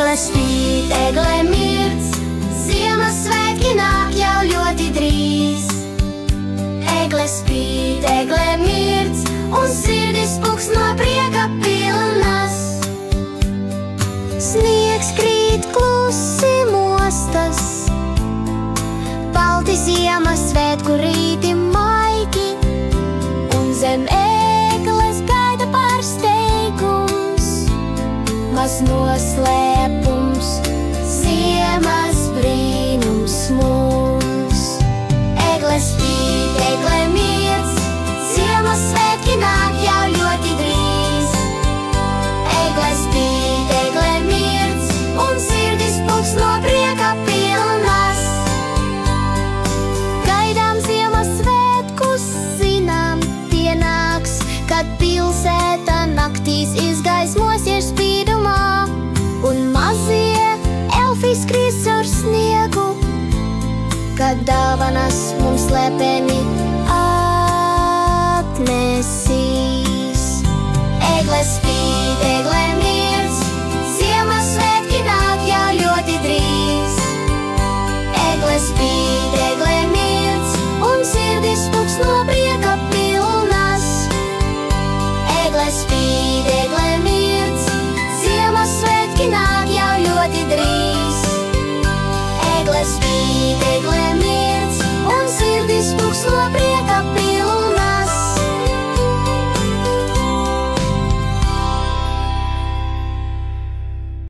Egle spīd, egle mirdz, Ziemassvētki nāk jau ļoti drīz. Egle spīd, egle mirdz, un sirdis puks no prieka pilnas. Sniegs krīt klusi mostas, balti Ziemassvētku rīti maigi, un zem egles gaida pārsteigums, maz noslēpums, ziemas brīnums mums. Egle spīd, egle mirdz, Ziemassvētki nāk jau ļoti drīz. Egle spīd, egle mirdz, un sirdis puks no prieka pilnas. Gaidām Ziemassvētkus, zinām, tie nāks, kad pilsēta naktīs izgaismosies spīdumā, un mazie elfi skries caur sniegu, kad dāvanas mums lepeni